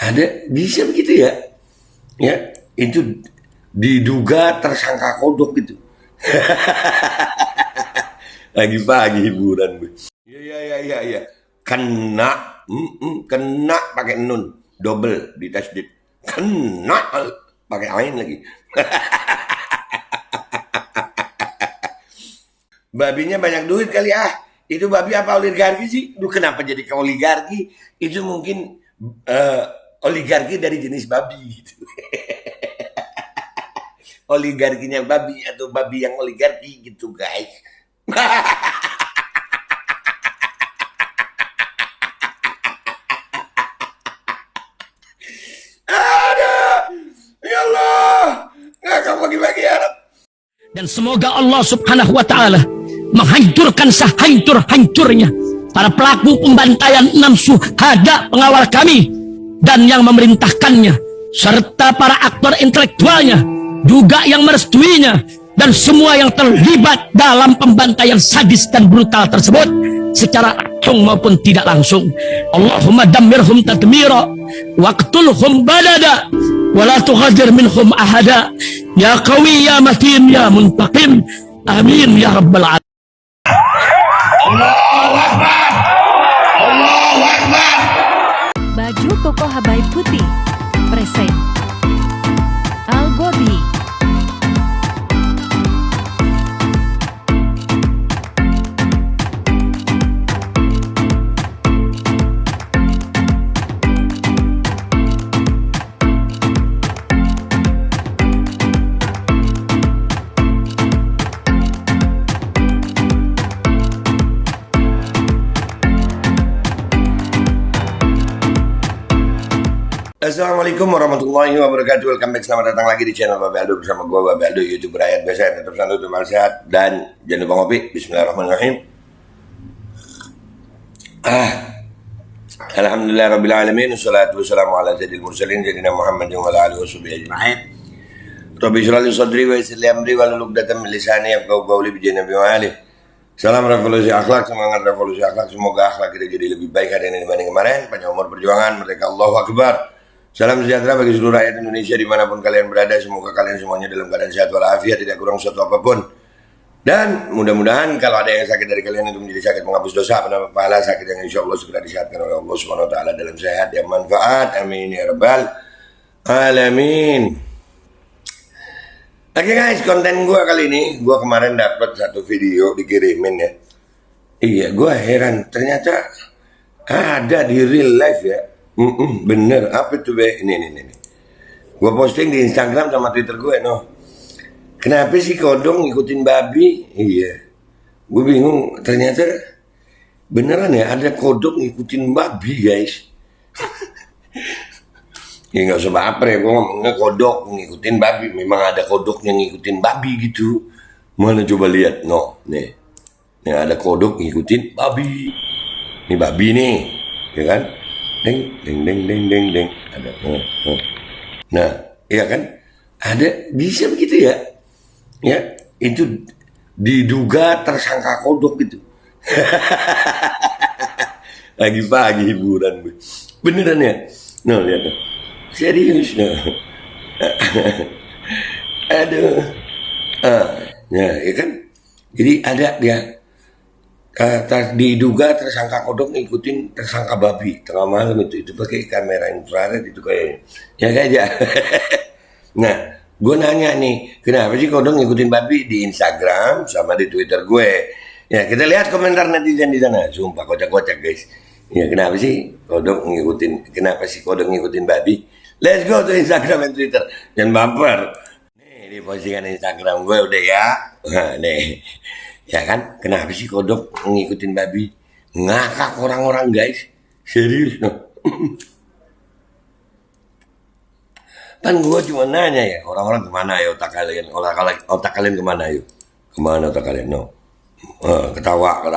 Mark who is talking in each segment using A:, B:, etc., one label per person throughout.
A: Ada bisa begitu ya? Ya, itu diduga tersangka kodok gitu. Lagi pagi hiburan gue. Iya. Kena, kena pakai nun, double di tasdid. Kena pakai ain lagi. Babinya banyak duit kali ah. Itu babi apa oligarki sih? Duh, kenapa jadi ke oligarki? Itu mungkin oligarki dari jenis babi gitu. Oligarkinya babi atau babi yang oligarki gitu guys. Aduh, ya Allah, ngakak bagi-bagi Arab.
B: Dan semoga Allah subhanahu wa ta'ala menghancurkan sehancur-hancurnya para pelaku pembantaian 6 syuhada pengawal kami dan yang memerintahkannya, serta para aktor intelektualnya juga yang merestuinya, dan semua yang terlibat dalam pembantaian sadis dan brutal tersebut secara langsung maupun tidak langsung. Allahumma dammirhum tadmira waqtulhum balada wala tughadir minhum ahada ya qawi ya matin ya muntaqim amin ya rabbal alamin.
A: Allahu Akbar, Allahu Akbar.
C: Baju koko Habaib Putih present Al Gobi.
A: Assalamualaikum warahmatullahi wabarakatuh. Welcome back, selamat datang lagi di channel Babe Aldo bersama gue Babe Aldo, YouTuber rakyat biasa yang tetap santai, tetap sehat, dan jangan lupa ngopi. Bismillahirrahmanirrahim. Alhamdulillah rabbil alamin, wassalatu wassalamu ala sayyidil mursalin sayyidina Muhammadin wa ala alihi washabihi ajma'in. Rabbi shrah li sadri wa yassir li amri wahlul 'uqdatam min lisani yafqahu qawli bi nabi wa alihi. Salam revolusi akhlak, semangat revolusi akhlak. Semoga akhlak kita jadi lebih baik hari ini dibanding kemarin. Panjang umur perjuangan, merdeka, Allahu Akbar. Salam sejahtera bagi seluruh rakyat Indonesia dimanapun kalian berada. Semoga kalian semuanya dalam keadaan sehat walafiat, tidak kurang suatu apapun. Dan mudah-mudahan kalau ada yang sakit dari kalian itu menjadi sakit menghapus dosa, menambah pahala, sakit yang insya Allah segera disehatkan oleh Allah Subhanahu Wa Taala dalam sehat yang manfaat. Amin ya rabbal alamin. Oke guys, konten gue kali ini, gue kemarin dapat satu video dikirimin ya. Iya, gue heran ternyata ada di real life ya. Bener, apa tuh be? Ini. Gue posting di Instagram sama Twitter gue, Kenapa sih kodong ngikutin babi? Iya, gue bingung. Ternyata beneran ya ada kodok ngikutin babi guys. Ya nggak usah baper ya, gue ngomongnya kodok ngikutin babi. Memang ada kodok yang ngikutin babi gitu. Mana coba lihat, nih ada kodok ngikutin babi. Ini babi nih, ya kan? Deng. Ada. Nah, iya kan? Ada bisa begitu ya? Ya, itu diduga tersangka kodok gitu. Lagi pagi hiburan gue. Beneran ya? Lihat. Serius Aduh. Ya kan? Jadi ada dia diduga tersangka kodok ngikutin tersangka babi tengah malam itu pakai kamera infrared itu kayaknya. Ya aja. Nah, gue nanya nih, kenapa sih kodok ngikutin babi di Instagram sama di Twitter gue? Ya, kita lihat komentar netizen di sana. Sumpah kocak-kocak guys. Ya, kenapa sih kodok ngikutin babi? Let's go to Instagram dan Twitter. Jangan baper. Nih, di postingan Instagram gue udah ya. Nih. Ya kan, kenapa sih kodok ngikutin babi? Ngakak orang-orang guys. Serius Kan gue cuma nanya ya, orang-orang kemana ya otak kalian? Otak kalian kemana yuk? Kemana otak kalian? Ketawa.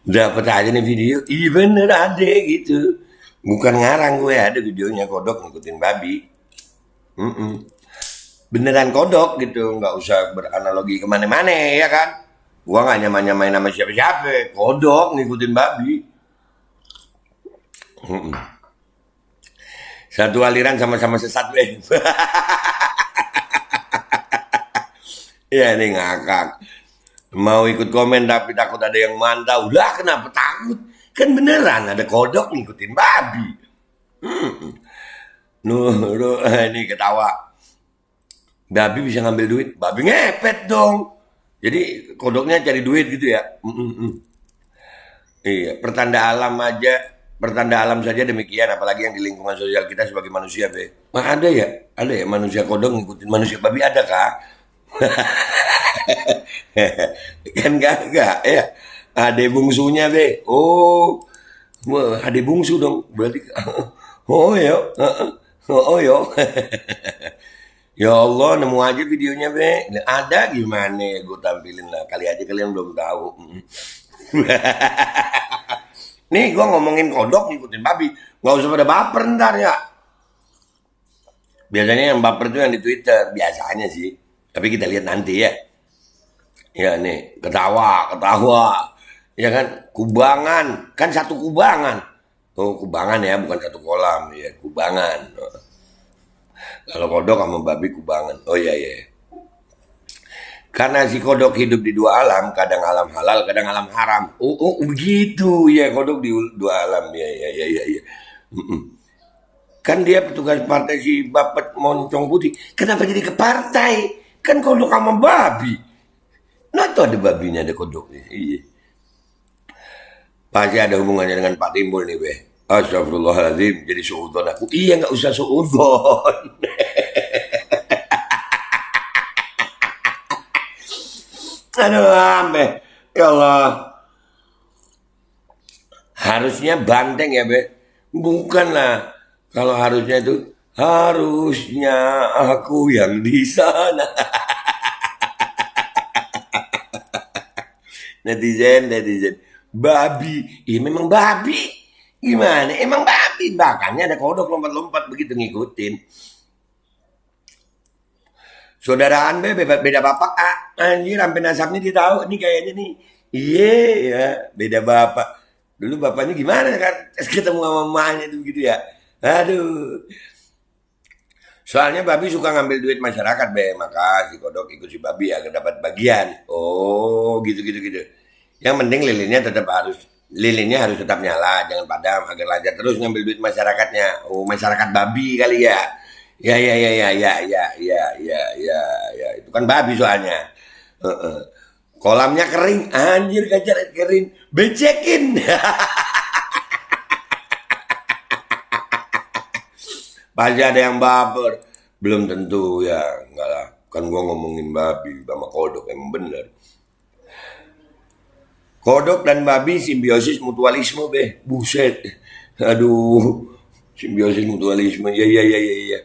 A: Dapat aja nih video. Iya bener ada gitu. Bukan ngarang gue, ada videonya kodok ngikutin babi. Beneran kodok gitu, nggak usah beranalogi kemana-mana ya kan. Gua nggak nyamain nama siapa-siapa, kodok ngikutin babi. Satu aliran sama-sama sesat, be. Ya ini ngakak. Mau ikut komen tapi takut ada yang mantau. Lah kenapa takut? Kan beneran ada kodok ngikutin babi. Ini ketawa. Babi bisa ngambil duit. Babi ngepet dong. Jadi kodoknya cari duit gitu ya. Iya, pertanda alam saja demikian, apalagi yang di lingkungan sosial kita sebagai manusia, be. Ada ya manusia kodok ngikutin manusia babi, ada kah? Kan enggak ya. Ade bungsunya, be. Oh, ade bungsu dong, berarti. Oh yo. Ya Allah, nemu aja videonya, be. Ada gimana ya, gue tampilin lah. Kali aja kalian belum tahu. Nih gue ngomongin kodok ngikutin babi. Gak usah pada baper ntar ya. Biasanya yang baper tuh yang di Twitter. Biasanya sih. Tapi kita lihat nanti ya. Ya nih, ketawa. Ya kan, kubangan. Kan satu kubangan. Oh, kubangan ya, bukan satu kolam. Ya, kubangan. Kalau kodok sama babi kubangan. Oh iya. Karena si kodok hidup di dua alam, kadang alam halal, kadang alam haram. Oh begitu ya, kodok di dua alam. Ya. Kan dia petugas partai si Bapak Moncong Putih. Kenapa jadi ke partai? Kan kodok sama babi. Nah tuh ada babinya, ada kodoknya. Iya. Pasti ada hubungannya dengan Pak Timbul nih, be. Astagfirullahaladzim, jadi suudon aku. Iya, nggak usah suudon. Aduh, ambe. Ya Allah. Harusnya banteng ya, be. Bukanlah. Kalau harusnya itu, harusnya aku yang di sana. Netizen. Babi. Iya memang babi. Gimana? Emang babi. Makanya ada kodok lompat-lompat begitu ngikutin. Saudaraan beda bapak. Anjir sampai nasabnya dia tahu nih kayaknya nih. Iya ya, beda bapak. Dulu bapaknya gimana kan? Ketemu sama mamanya itu gitu ya. Aduh. Soalnya babi suka ngambil duit masyarakat, be. Maka si kodok ikut si babi agar dapat bagian. Oh, gitu. Yang penting lilinnya harus tetap nyala, jangan padam agar lancar terus ngambil duit masyarakatnya. Oh, masyarakat babi kali ya. Ya. Itu kan babi soalnya. Kolamnya kering, anjir kacar kering, becekin. Pasti ada yang baper. Belum tentu ya, enggak lah. Kan gua ngomongin babi sama kodok, emang bener. Kodok dan babi simbiosis mutualisme, be. Buset. Aduh. Simbiosis mutualisme. Ya.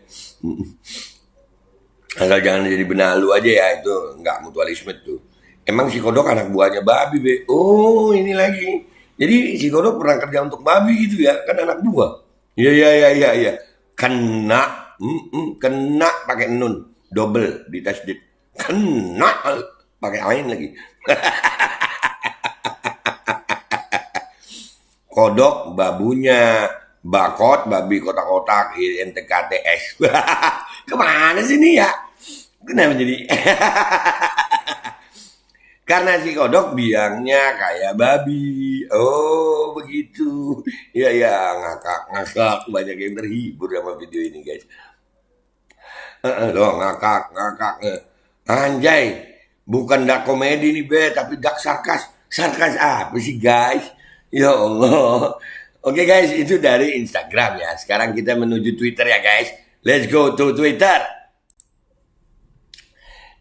A: Asal jangan jadi benalu aja ya, itu enggak mutualisme tuh. Emang si kodok anak buahnya babi, be. Oh, ini lagi. Jadi si kodok pernah kerja untuk babi gitu ya, kan anak buah. Iya. Kena pakai nun, double di tasdid. Kena pakai ain lagi. Kodok babunya, bakot babi kotak-kotak, NTKTS. Kemana sih ini ya? Kenapa jadi? Karena si kodok biangnya kayak babi. Oh begitu. Ya ngakak. Banyak yang terhibur sama video ini, guys. Loh ngakak. Anjay. Bukan dark komedi nih, be, tapi dark sarkas. Sarkas apa sih, guys? Ya Allah. Oke guys, itu dari Instagram ya. Sekarang kita menuju Twitter ya, guys. Let's go to Twitter.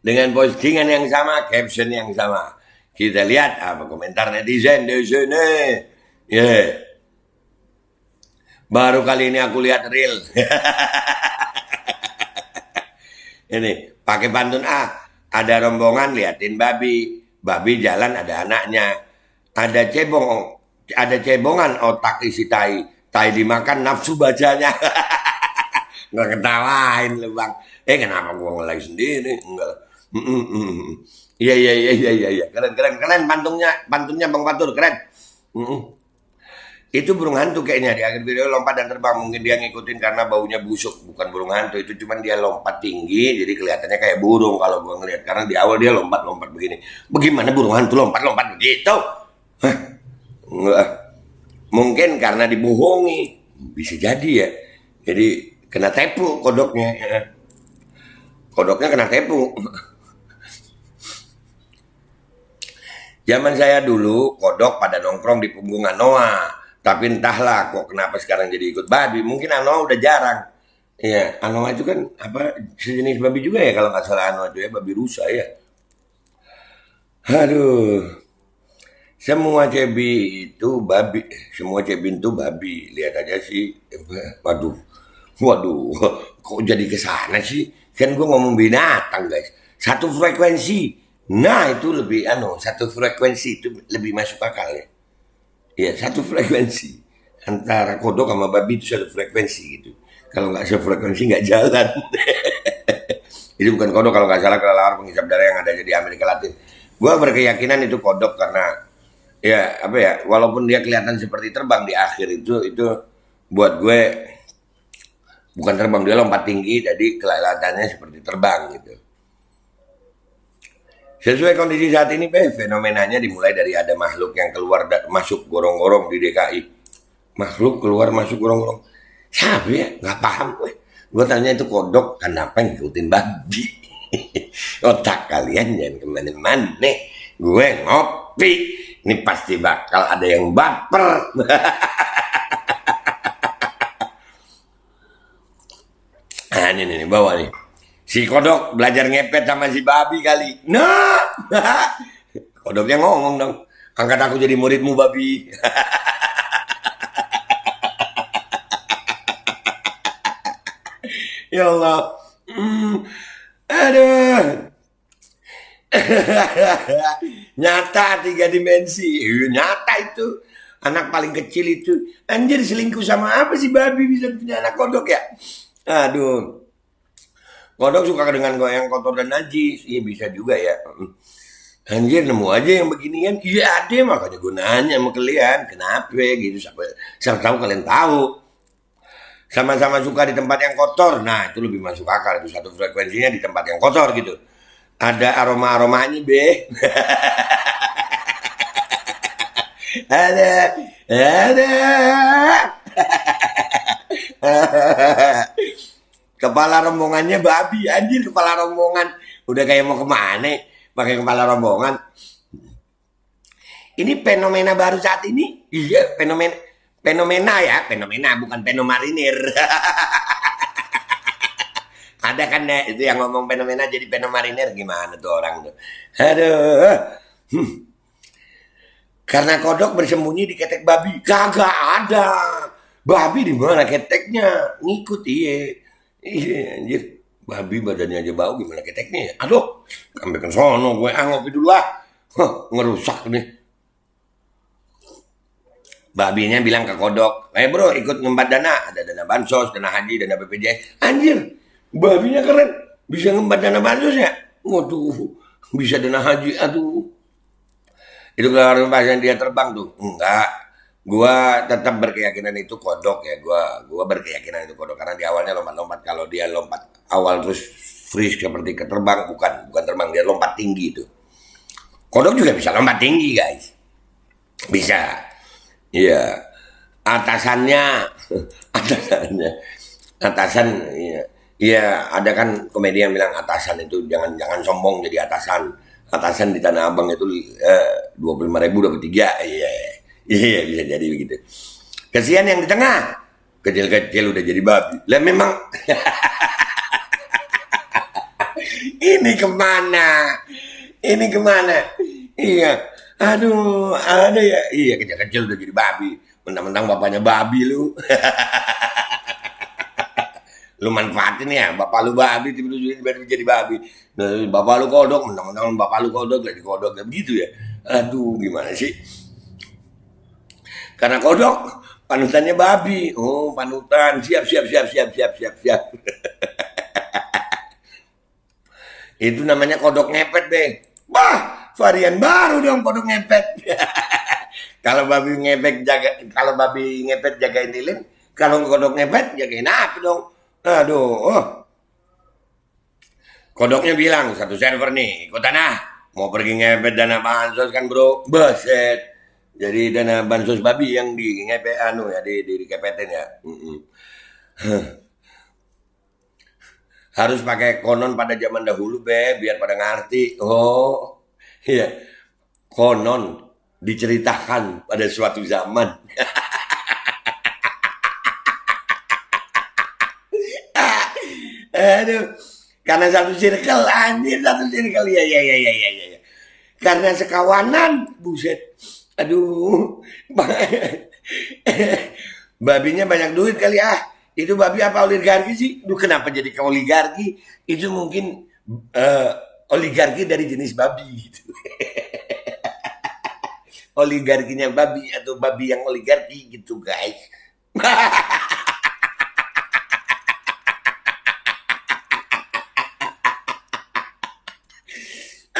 A: Dengan postingan yang sama, caption yang sama. Kita lihat apa komentar netizen di sini. Baru kali ini aku lihat reel. Ini pakai pantun ada rombongan liatin babi. Babi jalan ada anaknya. Ada cebongan otak isi tai. Tai dimakan nafsu bacanya. Nggak ketawain lu, Bang. Kenapa gua ngelai sendiri? Enggak. Iya. Keren. Pantunnya Bang Fatur, keren. Itu burung hantu kayaknya, di akhir video lompat dan terbang. Mungkin dia ngikutin karena baunya busuk, bukan burung hantu. Itu cuman dia lompat tinggi, jadi kelihatannya kayak burung kalau gua ngeliat. Karena di awal dia lompat-lompat begini. Bagaimana burung hantu lompat-lompat begitu? Hah? Enggak. Mungkin karena dibohongi. Bisa jadi ya. Jadi kena tepu kodoknya. Kodoknya kena tepu. Zaman saya dulu, kodok pada nongkrong di punggung Anoa. Tapi entahlah kok kenapa sekarang jadi ikut babi. Mungkin Anoa udah jarang. Iya, Anoa itu kan apa sejenis babi juga ya kalau nggak salah Anoa itu ya, babi rusa ya. Aduh. Semua cebi itu babi. Semua cebi itu babi. Lihat aja sih. Waduh. Waduh. Kok jadi kesana sih? Kan gue ngomong binatang guys. Satu frekuensi. Nah itu lebih satu frekuensi itu lebih masuk akal ya. Ya satu frekuensi antara kodok sama babi itu satu frekuensi gitu. Kalau nggak sefrekuensi nggak jalan. Itu bukan kodok kalau nggak salah, kelelawar penghisap darah yang ada di Amerika Latin. Gua berkeyakinan itu kodok karena ya apa ya, walaupun dia kelihatan seperti terbang di akhir itu buat gue bukan terbang, dia lompat tinggi jadi kelihatannya seperti terbang gitu. Sesuai kondisi saat ini, fenomenanya dimulai dari ada makhluk yang keluar dan masuk gorong-gorong di DKI. Makhluk keluar masuk gorong-gorong. Siapa ya? Nggak paham gue. Gue tanya itu kodok, kenapa ngikutin babi? Otak kalian jangan kemana-mana. Gue ngopi. Ini pasti bakal ada yang baper. Nah, ini bawa nih. Si kodok belajar ngepet sama si babi kali. Nah, kodoknya ngomong dong. Angkat aku jadi muridmu babi. Ya Allah. Aduh. Nyata 3 dimensi. Nyata itu. Anak paling kecil itu. Anjir selingkuh sama apa sih babi bisa punya anak kodok ya? Aduh. Kodok suka dengan yang kotor dan najis. Iya bisa juga ya. Anjir nemu aja yang beginian. Iya ada, makanya gue nanya sama kalian. Kenapa gitu. Siapa tahu kalian tahu. Sama-sama suka di tempat yang kotor. Nah itu lebih masuk akal. Itu satu frekuensinya di tempat yang kotor gitu. Ada aroma-aromanya be. Ada. Kepala rombongannya babi, anjir kepala rombongan. Udah kayak mau kemana pakai kepala rombongan. Ini fenomena baru saat ini. Iya, fenomena ya, fenomena bukan fenomarinir. Ada kan deh itu yang ngomong fenomena jadi fenomarinir, gimana tuh orang tuh. Aduh. Karena kodok bersembunyi di ketek babi. Kagak ada. Babi di mana keteknya? Ngikut Iya anjir, babi badannya aja bau gimana keteknya ya? Aduh, ambilkan sono gue ngopi dulu lah. Ngerusak nih. Babinya bilang ke kodok, bro ikut ngembat dana. Ada dana bansos, dana haji, dana BPJS. Anjir, babinya keren. Bisa ngembat dana bansos ya? Waduh, bisa dana haji, aduh. Itu kalau pas yang dia terbang tuh. Enggak. Gua tetap berkeyakinan itu kodok ya. Gua berkeyakinan itu kodok karena di awalnya lompat-lompat. Kalau dia lompat awal terus freeze seperti keterbang, bukan terbang, dia lompat tinggi itu. Kodok juga bisa lompat tinggi guys. Bisa. Iya. Atasan iya. Iya, ada kan komedi yang bilang atasan itu jangan sombong jadi atasan. Atasan di Tanah Abang itu 25.000 dapat 3. Iya. Iya bisa jadi begitu. Kasihan yang di tengah. Kecil-kecil udah jadi babi. Lah memang. Ini kemana? Iya. Aduh, ada ya. Iya kecil-kecil udah jadi babi. Mentang-mentang bapaknya babi lu. Lu manfaatin ya. Bapak lu babi tiba-tiba jadi babi. Nah, bapak lu kodok. Mentang-mentang bapak lu kodok jadi kodok. Begitu ya. Aduh gimana sih. Karena kodok panutannya babi. Oh, panutan. Siap. Itu namanya kodok ngepet, Bang. Wah, varian baru dong kodok ngepet. Kalau babi ngepet jagain lilin, kalau kodok ngepet jagain apa dong? Aduh, kodoknya bilang satu server nih ikutan mau pergi ngepet dana bansos kan bro, beset. Jadi dana bansos babi yang di ngepet ya di kepetin ya. Harus pakai konon pada zaman dahulu biar pada ngerti. Oh iya, konon diceritakan pada suatu zaman. Aduh, karena satu circle anjir, satu circle ya. Karena sekawanan, buset. Aduh, babinya banyak duit kali Itu babi apa oligarki sih? Duh, kenapa jadi ke oligarki? Itu mungkin oligarki dari jenis babi gitu. Oligarkinya babi atau babi yang oligarki gitu guys.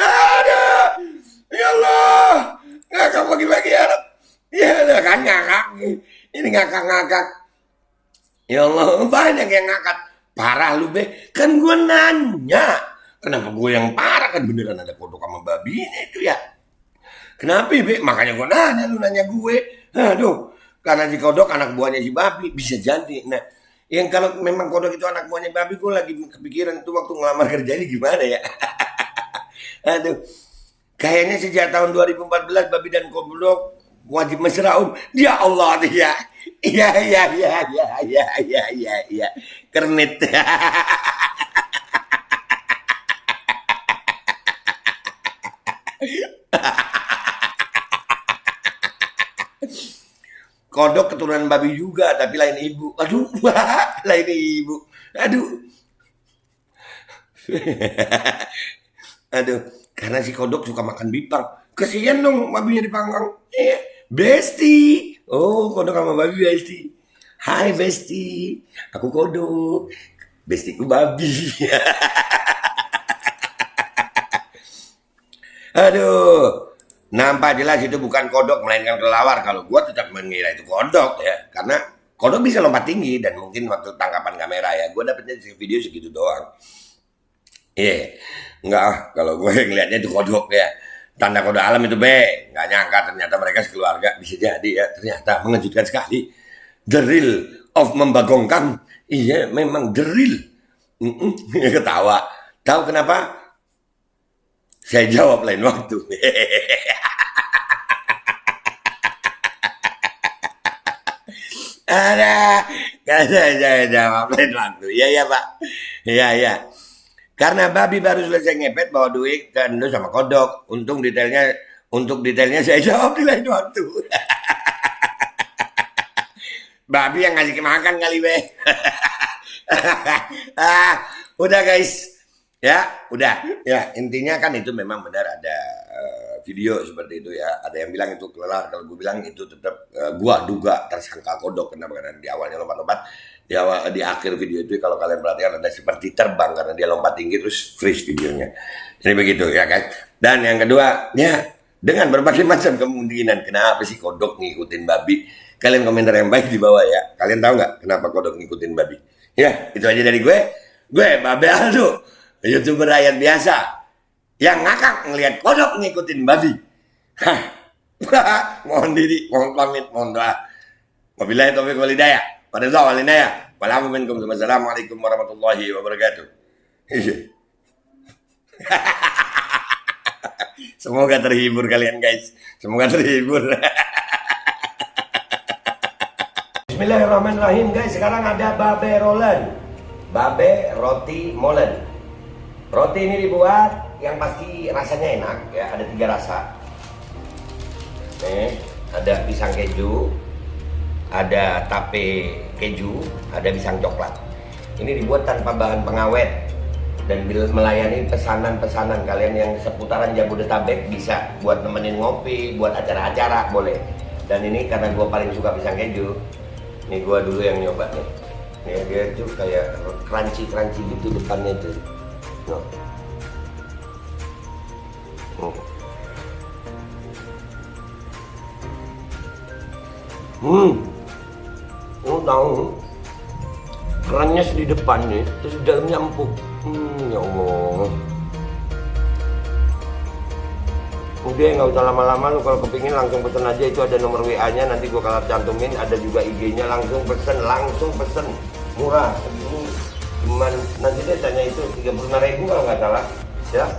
A: Aduh, ya Allah, ngakak bagi-bagi Arab. Ya udah kan ngakak. Ini ngakak-ngakak. Ya Allah, banyak yang ngakak. Parah lu kan gue nanya. Kenapa gue yang parah, kan beneran ada kodok sama babi itu ya. Kenapa makanya gue nanya, lu nanya gue. Aduh, karena si kodok anak buahnya si babi, bisa jadi. Nah, yang kalau memang kodok itu anak buahnya babi, gue lagi kepikiran itu waktu ngelamar kerjanya gimana ya. Aduh, kayaknya sejak tahun 2014 babi dan kodok wajib mesra Ya Allah ya. Iya. Kernit. Kodok keturunan babi juga, tapi lain ibu. Aduh, lain ibu. Aduh, karena si kodok suka makan bipang. Kesian dong babinya dipanggang. Besti. Oh, kodok sama babi besti. Hai besti, aku kodok. Bestiku babi. Aduh, nampak jelas itu bukan kodok melainkan kelelawar. Kalau gua tetap mengira itu kodok ya, karena kodok bisa lompat tinggi dan mungkin waktu tangkapan kamera ya, gua dapetnya video segitu doang. Enggak, kalau gue ngeliatnya itu kodok ya. Tanda kode alam itu nggak nyangka ternyata mereka sekeluarga. Bisa jadi ya, ternyata mengejutkan sekali. The real of membagongkan. Iya, memang the real. Ketawa. Tahu kenapa? Saya jawab lain waktu. Saya jawab lain waktu. Iya Pak. Iya. Karena babi baru selesai ngepet bawa duit ke Indo sama kodok. Untuk detailnya saya jawab di lain waktu. Babi yang ngasih makan kali udah guys. Ya, udah. Ya, intinya kan itu memang benar ada video seperti itu ya. Ada yang bilang itu kelelawar. Kalau gue bilang itu tetap gua duga tersangka kodok. Kenapa? Karena di awalnya lompat-lompat. Di akhir video itu kalau kalian perhatikan ada seperti terbang karena dia lompat tinggi terus freeze videonya. Jadi begitu ya guys. Dan yang kedua, ya dengan berbagai macam kemungkinan kenapa sih kodok ngikutin babi? Kalian komentar yang baik di bawah ya. Kalian tahu nggak kenapa kodok ngikutin babi? Ya, itu aja dari gue. Gue Babe Aldo, YouTuber rakyat biasa yang ngakak ngelihat kodok ngikutin babi. Mohon diri, mohon pamit, mohon doa. Wabillahi taufiq wal hidayah. Wassalamualaikum warahmatullahi wabarakatuh. Semoga terhibur kalian guys. Semoga terhibur. Bismillahirrahmanirrahim guys. Sekarang ada babe rolen. Babe roti molen. Roti ini dibuat yang pasti rasanya enak ya. Ada 3 rasa. Nih, ada pisang keju, ada tape keju, ada pisang coklat. Ini dibuat tanpa bahan pengawet dan melayani pesanan-pesanan kalian yang seputaran Jabodetabek. Bisa buat nemenin ngopi, buat acara-acara boleh. Dan ini karena gue paling suka pisang keju, ini gue dulu yang nyoba nih. Nih dia tuh kayak crunchy gitu depannya tuh. Lu tahu kerannya di depan nih, terus di dalamnya empuk. Ya Allah. Udah nggak usah lama-lama, lu kalau kepingin langsung pesen aja, itu ada nomor WA-nya, nanti gua kalau cantumin, ada juga IG-nya, langsung pesen, murah. Cuman nanti dia tanya itu 35.000 kalau nggak salah, ya.